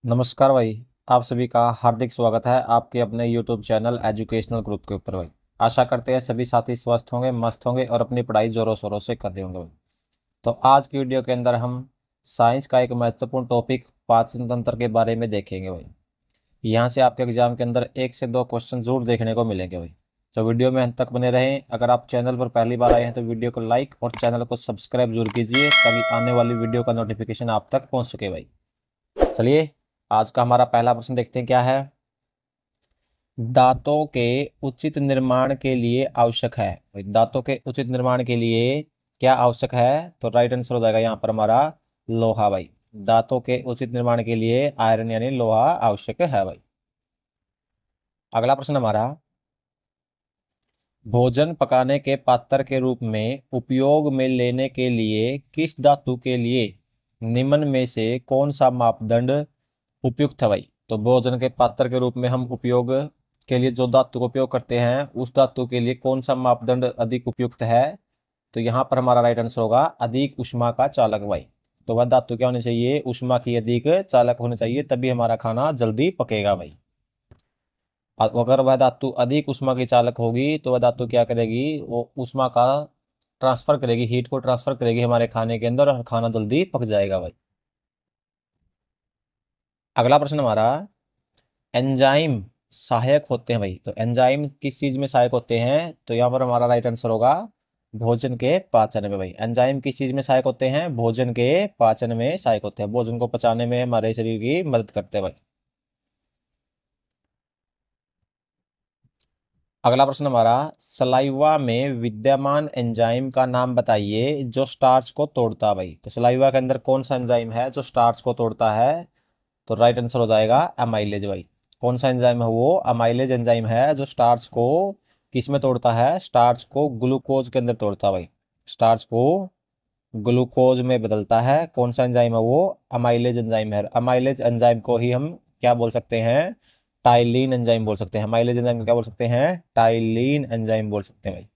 नमस्कार भाई। आप सभी का हार्दिक स्वागत है आपके अपने YouTube चैनल एजुकेशनल ग्रुप के ऊपर भाई। आशा करते हैं सभी साथी स्वस्थ होंगे, मस्त होंगे और अपनी पढ़ाई जोरों शोरों से कर रहे होंगे भाई। तो आज की वीडियो के अंदर हम साइंस का एक महत्वपूर्ण टॉपिक पाचन तंत्र के बारे में देखेंगे भाई। यहाँ से आपके एग्जाम के अंदर 1 से 2 क्वेश्चन जरूर देखने को मिलेंगे भाई। तो वीडियो में अंत तक बने रहें। अगर आप चैनल पर पहली बार आए हैं तो वीडियो को लाइक और चैनल को सब्सक्राइब जरूर कीजिए ताकि आने वाली वीडियो का नोटिफिकेशन आप तक पहुँच सके भाई। चलिए, आज का हमारा पहला प्रश्न देखते हैं क्या है। दांतों के उचित निर्माण के लिए आवश्यक है। दांतों के उचित निर्माण के लिए क्या आवश्यक है? तो राइट आंसर हो जाएगा यहाँ पर हमारा लोहा भाई। दांतों के उचित निर्माण के लिए आयरन यानी लोहा आवश्यक है भाई। अगला प्रश्न हमारा, भोजन पकाने के पात्र के रूप में उपयोग में लेने के लिए किस धातु के लिए निम्न में से कौन सा मापदंड उपयुक्त है भाई? तो भोजन के पात्र के रूप में हम उपयोग के लिए जो धातु का उपयोग करते हैं उस धातु के लिए कौन सा मापदंड अधिक उपयुक्त है? तो यहाँ पर हमारा राइट आंसर होगा अधिक ऊष्मा का चालक भाई। तो वह धातु क्या होनी चाहिए? ऊष्मा की अधिक चालक होनी चाहिए, तभी हमारा खाना जल्दी पकेगा भाई। अगर वह धातु अधिक ऊष्मा की चालक होगी तो वह धातु क्या करेगी? वो ऊष्मा का ट्रांसफर करेगी, हीट को ट्रांसफर करेगी हमारे खाने के अंदर और खाना जल्दी पक जाएगा भाई। अगला प्रश्न हमारा, एंजाइम सहायक होते हैं भाई। तो एंजाइम किस चीज में सहायक होते हैं? तो यहाँ पर हमारा राइट आंसर होगा भोजन के पाचन में भाई। एंजाइम किस चीज में सहायक होते हैं? भोजन के पाचन में सहायक होते हैं। भोजन को पचाने में हमारे शरीर की मदद करते हैं भाई। अगला प्रश्न हमारा, सलाइवा में विद्यमान एंजाइम का नाम बताइए जो स्टार्च को तोड़ता है भाई। तो सलाइवा के अंदर कौन सा एंजाइम है जो स्टार्च को तोड़ता है? तो राइट आंसर हो जाएगा अमाइलेज भाई। कौन सा एंजाइम है वो? अमाइलेज एंजाइम है जो स्टार्च को किस में तोड़ता है? स्टार्च को ग्लूकोज के अंदर तोड़ता है भाई। स्टार्च को ग्लूकोज में बदलता है। कौन सा एंजाइम है वो? अमाइलेज एंजाइम है। अमाइलेज एंजाइम को ही हम क्या बोल सकते हैं? टाइलिन एंजाइम बोल सकते हैं। अमाइलेज एंजाइम को क्या बोल सकते हैं? टाइलिन एंजाइम बोल सकते हैं भाई।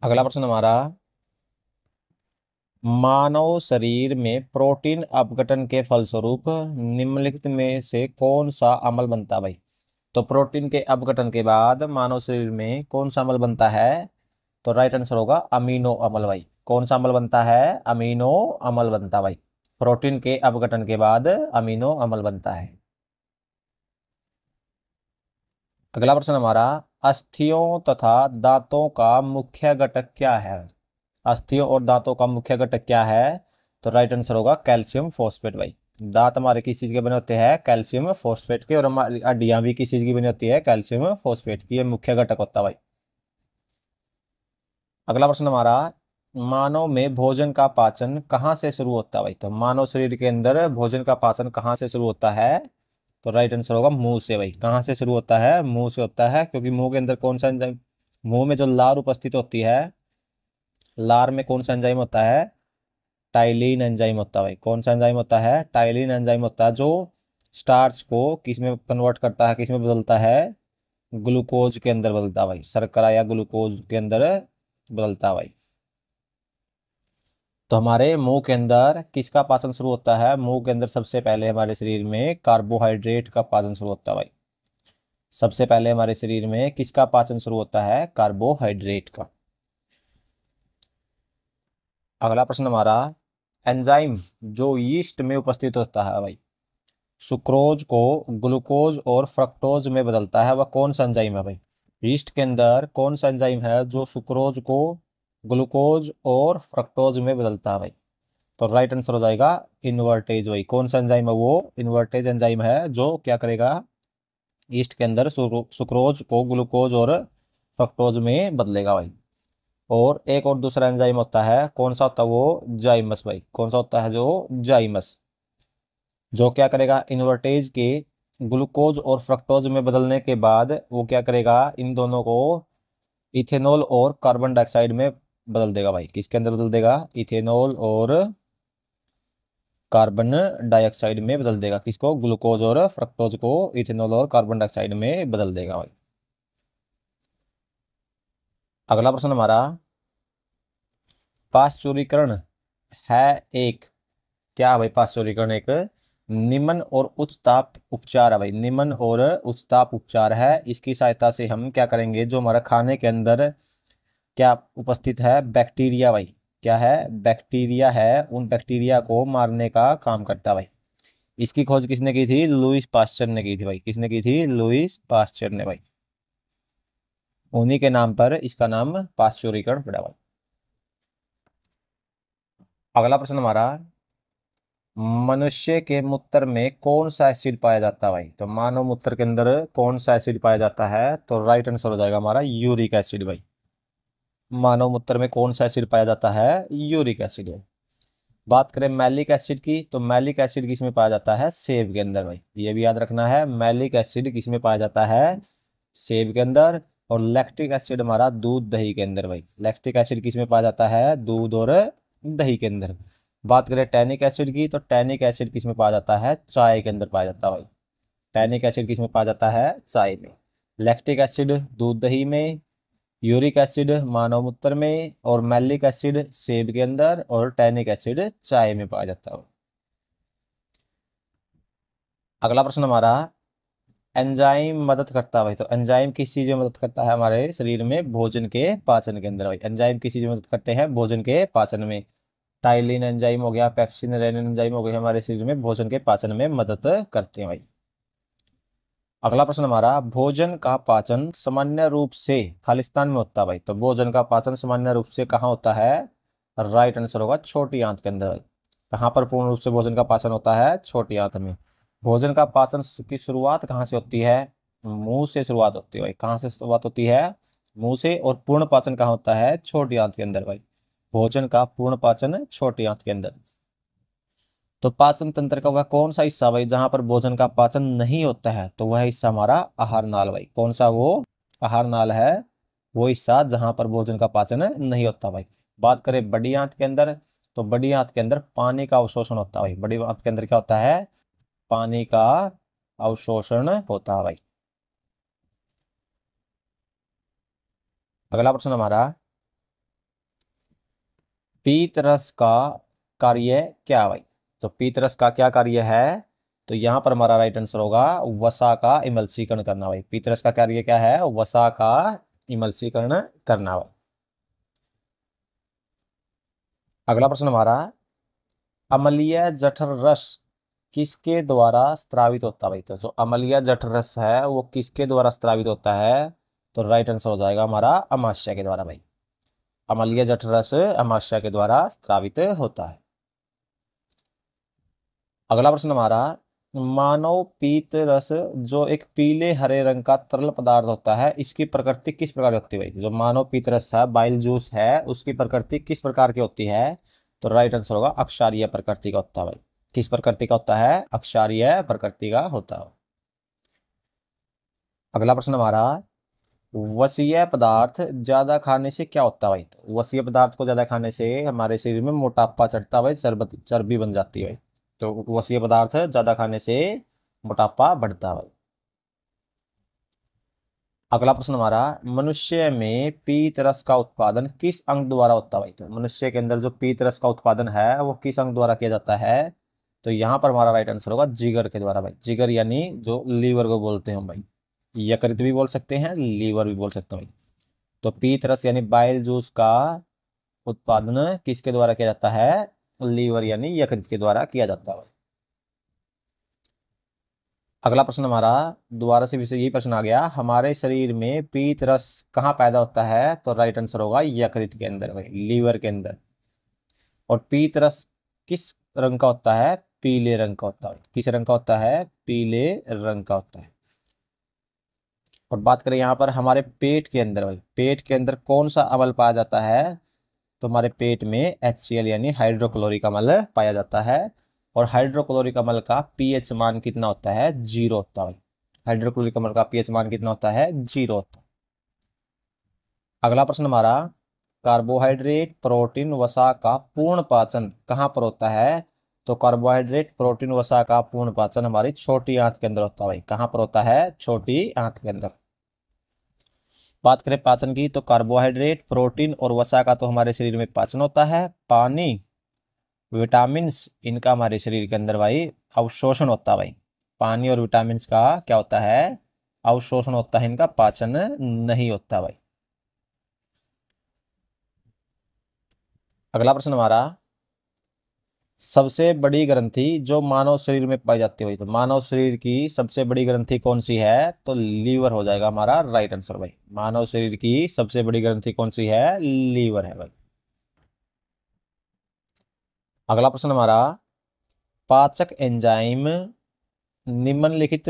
अगला प्रश्न हमारा, मानव शरीर में प्रोटीन अपघटन के फलस्वरूप निम्नलिखित में से कौन सा अम्ल बनता है भाई? तो प्रोटीन के अपघटन के बाद मानव शरीर में कौन सा अम्ल बनता है? तो राइट आंसर होगा अमीनो अम्ल भाई। कौन सा अम्ल बनता है? अमीनो अम्ल बनता है भाई। प्रोटीन के अपघटन के बाद अमीनो अम्ल बनता है। अगला प्रश्न हमारा, अस्थियों तथा दांतों का मुख्य घटक क्या है? अस्थियों और दांतों का मुख्य घटक क्या है? तो राइट आंसर होगा कैल्शियम फॉस्फेट भाई। दांत हमारे किस चीज के बने होते हैं? कैल्शियम फॉस्फेट के। और हमारी हड्डियां भी किस चीज की बनी होती है? कैल्शियम फॉस्फेट की। ये मुख्य घटक होता है भाई। अगला प्रश्न हमारा, मानव में भोजन का पाचन कहाँ से शुरू होता है भाई? तो मानव शरीर के अंदर भोजन का पाचन कहाँ से शुरू होता है? तो राइट आंसर होगा मुंह से भाई। कहाँ से शुरू होता है? मुंह से होता है, क्योंकि मुंह के अंदर कौन सा एंजाइम, मुंह में जो लार उपस्थित होती है, लार में कौन सा एंजाइम होता है? टाइलिन एंजाइम होता है भाई। कौन सा एंजाइम होता है? टाइलिन एंजाइम होता है जो स्टार्च को किस में कन्वर्ट करता है, किस में बदलता है? ग्लूकोज के अंदर बदलता है भाई। शर्करा या ग्लूकोज के अंदर बदलता है भाई। तो हमारे मुंह के अंदर किसका पाचन शुरू होता है? मुंह के अंदर सबसे पहले हमारे शरीर में कार्बोहाइड्रेट का पाचन शुरू होता है भाई। सबसे पहले हमारे शरीर में किसका पाचन शुरू होता है? कार्बोहाइड्रेट का। अगला प्रश्न हमारा, एंजाइम जो यीस्ट में उपस्थित होता है भाई, सुक्रोज को ग्लूकोज और फ्रक्टोज में बदलता है, वह कौन सा एंजाइम है भाई? यीस्ट के अंदर कौन सा एंजाइम है जो सुक्रोज को ग्लूकोज और फ्रक्टोज में बदलता है भाई? तो राइट आंसर हो जाएगा इन्वर्टेज भाई। कौन सा एंजाइम है वो? इन्वर्टेज एंजाइम है जो क्या करेगा? ईस्ट के अंदर सुक्रोज को ग्लूकोज और फ्रक्टोज में बदलेगा भाई। और एक और दूसरा एंजाइम होता है, कौन सा होता है वो? जाइमस भाई। कौन सा होता है? जो जाइमस, जो क्या करेगा? इन्वर्टेज के ग्लूकोज और फ्रक्टोज में बदलने के बाद वो क्या करेगा? इन दोनों को इथेनॉल और कार्बन डाइऑक्साइड में बदल देगा भाई। किसके अंदर बदल देगा? इथेनॉल और कार्बन डाइऑक्साइड में बदल देगा। किसको? ग्लूकोज और फ्रक्टोज को इथेनॉल और कार्बन डाइऑक्साइड में बदल देगा भाई। अगला प्रश्न हमारा, पाश्चुरीकरण है एक क्या है भाई पार्श्वरीकरण? एक निम्न और उच्च ताप उपचार है भाई, निम्न और उच्च ताप उपचार है। इसकी सहायता से हम क्या करेंगे, जो हमारा खाने के अंदर क्या उपस्थित है, बैक्टीरिया भाई, क्या है, बैक्टीरिया है, उन बैक्टीरिया को मारने का काम करता है भाई। इसकी खोज किसने की थी? लुईस पास्चर ने की थी भाई। किसने की थी? लुईस पास्चर ने भाई। उन्हीं के नाम पर इसका नाम पाश्चुरीकरण पड़ा भाई। अगला प्रश्न हमारा, मनुष्य के मूत्र में कौन सा एसिड पाया जाता है भाई? तो मानव मूत्र के अंदर कौन सा एसिड पाया जाता है? तो राइट आंसर हो जाएगा हमारा यूरिक एसिड भाई। मानव मूत्र में कौन सा एसिड पाया जाता है? यूरिक एसिड है। बात करें मैलिक एसिड की, तो मैलिक एसिड किसमें पाया जाता है? सेब के अंदर भाई। ये भी याद रखना है, मैलिक एसिड किसमें पाया जाता है? सेब के अंदर। और लैक्टिक एसिड हमारा दूध दही के अंदर भाई। लैक्टिक एसिड किसमें पाया जाता है? दूध और दही के अंदर। बात करें टैनिक एसिड की, तो टैनिक एसिड किसमें पाया जाता है? चाय के अंदर पाया जाता है भाई। टैनिक एसिड किसमें पाया जाता है? चाय में। लैक्टिक एसिड दूध दही में, यूरिक एसिड मानव मूत्र में, और मैलिक एसिड सेब के अंदर, और टैनिक एसिड चाय में पाया जाता है। अगला प्रश्न हमारा, एंजाइम मदद करता है भाई। तो एंजाइम किस चीज में मदद करता है हमारे शरीर में? भोजन के पाचन के अंदर भाई। एंजाइम किस चीज में मदद करते हैं? भोजन के पाचन में। टाइलिन एंजाइम हो गया, पेप्सिन, रेनिन एंजाइम हो गया, हमारे शरीर में भोजन के पाचन में मदद करते हैं भाई। अगला प्रश्न हमारा, भोजन का पाचन सामान्य रूप से खालिस्तान में होता है भाई। तो भोजन का पाचन सामान्य रूप से कहाँ होता है? राइट आंसर होगा छोटी आंत के अंदर भाई। कहाँ पर पूर्ण रूप से भोजन का पाचन होता है? छोटी आंत में। भोजन का पाचन की शुरुआत कहाँ से होती है? मुंह से शुरुआत होती है भाई। कहाँ से शुरुआत होती है? मुंह से। और पूर्ण पाचन कहाँ होता है? छोटी आंत के अंदर भाई। भोजन का पूर्ण पाचन छोटी आंत के अंदर। तो पाचन तंत्र का वह कौन सा हिस्सा भाई जहां पर भोजन का पाचन नहीं होता है? तो वह हिस्सा हमारा आहार नाल भाई। कौन सा? वो आहार नाल है, वो हिस्सा जहां पर भोजन का पाचन नहीं होता भाई। बात करें बड़ी आंत के अंदर, तो बड़ी आंत के अंदर पानी का अवशोषण होता है भाई। बड़ी आंत के अंदर क्या होता है? पानी का अवशोषण होता है भाई। अगला प्रश्न हमारा, पीत रस का कार्य क्या है भाई? तो पीत रस का क्या कार्य है? तो यहां पर हमारा राइट आंसर होगा वसा का इमल्सीकरण करना भाई। पीत रस का कार्य क्या है? वसा का इमल्सीकरण करना भाई। अगला प्रश्न हमारा, अम्लीय जठर रस किसके द्वारा स्रावित होता है भाई? तो जो अम्लीय जठर रस है वो किसके द्वारा स्रावित होता है? तो राइट आंसर हो जाएगा हमारा अमाशय के द्वारा भाई। अम्लीय जठर रस अमाशय के द्वारा स्रावित होता है। अगला प्रश्न हमारा, मानव पीत रस जो एक पीले हरे रंग का तरल पदार्थ होता है, इसकी प्रकृति किस प्रकार की होती है भाई? जो मानव पीत रस है, बाइल जूस है, उसकी प्रकृति किस प्रकार की होती है? तो राइट आंसर होगा अक्षारीय प्रकृति का होता है भाई। किस प्रकृति का होता है? अक्षारीय प्रकृति का होता है। अगला प्रश्न हमारा, वसीय पदार्थ ज्यादा खाने से क्या होता है भाई? तो वसीय पदार्थ को ज्यादा खाने से हमारे शरीर में मोटापा चढ़ता है भाई, चर्बी बन जाती है भाई। तो वसीय पदार्थ ज्यादा खाने से मोटापा बढ़ता है भाई। अगला प्रश्न हमारा, मनुष्य में पीत रस का उत्पादन किस अंग द्वारा होता है भाई? तो मनुष्य के अंदर जो पीत रस का उत्पादन है वो किस अंग द्वारा किया जाता है? तो यहाँ पर हमारा राइट आंसर होगा जिगर के द्वारा भाई। जिगर यानी जो लीवर को बोलते हैं हम भाई। यकृत भी बोल सकते हैं, लीवर भी बोल सकते हैं भाई। तो पीत रस यानी बाइल जूस का उत्पादन किसके द्वारा किया जाता है? लीवर यानी यकृत के द्वारा किया जाता है। अगला प्रश्न हमारा, दोबारा से यही प्रश्न आ गया, हमारे शरीर में पीत रस कहाँ पैदा होता है? तो राइट आंसर होगा यकृत के अंदर भाई, लीवर के अंदर। और पीत रस किस रंग का होता है? पीले रंग का होता है। किस रंग का होता है? पीले रंग का होता है। और बात करें यहाँ पर हमारे पेट के अंदर भाई, पेट के अंदर कौन सा अम्ल पाया जाता है? तो हमारे पेट में HCl यानी हाइड्रोक्लोरिक अम्ल पाया जाता है। और हाइड्रोक्लोरिक अम्ल का पीएच मान कितना होता है? 0 होता है। हाइड्रोक्लोरिक अम्ल का पीएच मान कितना होता है? 0 होता है। अगला प्रश्न हमारा, कार्बोहाइड्रेट प्रोटीन वसा का पूर्ण पाचन कहाँ पर होता है? तो कार्बोहाइड्रेट प्रोटीन वसा का पूर्ण पाचन हमारी छोटी आंत के अंदर होता है भाई। कहाँ पर होता है? छोटी आंत के अंदर। बात करें पाचन की, तो कार्बोहाइड्रेट प्रोटीन और वसा का तो हमारे शरीर में पाचन होता है। पानी विटामिन्स इनका हमारे शरीर के अंदर भाई अवशोषण होता है भाई। पानी और विटामिन्स का क्या होता है, अवशोषण होता है, इनका पाचन नहीं होता भाई। अगला प्रश्न हमारा, सबसे बड़ी ग्रंथि जो मानव शरीर में पाई जाती है, तो मानव शरीर की सबसे बड़ी ग्रंथि कौन सी है, तो लीवर हो जाएगा हमारा राइट आंसर भाई। मानव शरीर की सबसे बड़ी ग्रंथि कौन सी है, लीवर है भाई। अगला प्रश्न हमारा, पाचक एंजाइम निम्नलिखित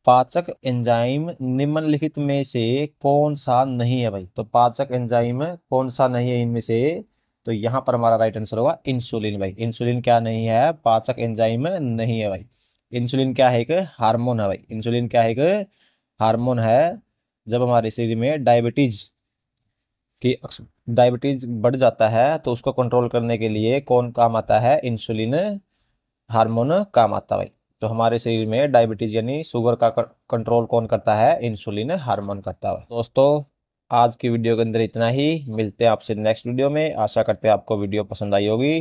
पाचक एंजाइम निम्नलिखित में से कौन सा नहीं है भाई। तो पाचक एंजाइम कौन सा नहीं है इनमें से, तो यहां पर हमारा राइट आंसर होगा इंसुलिन भाई। इंसुलिन क्या नहीं है, पाचक एंजाइम नहीं है भाई। इंसुलिन क्या है, एक हार्मोन है भाई। इंसुलिन क्या है, एक हार्मोन है। जब हमारे शरीर में डायबिटीज बढ़ जाता है तो उसको कंट्रोल करने के लिए कौन काम आता है, इंसुलिन हार्मोन काम आता है भाई। तो हमारे शरीर में डायबिटीज यानी शुगर का कंट्रोल कौन करता है, इंसुलिन हार्मोन करता है। दोस्तों आज की वीडियो के अंदर इतना ही, मिलते हैं आपसे नेक्स्ट वीडियो में। आशा करते हैं आपको वीडियो पसंद आई होगी।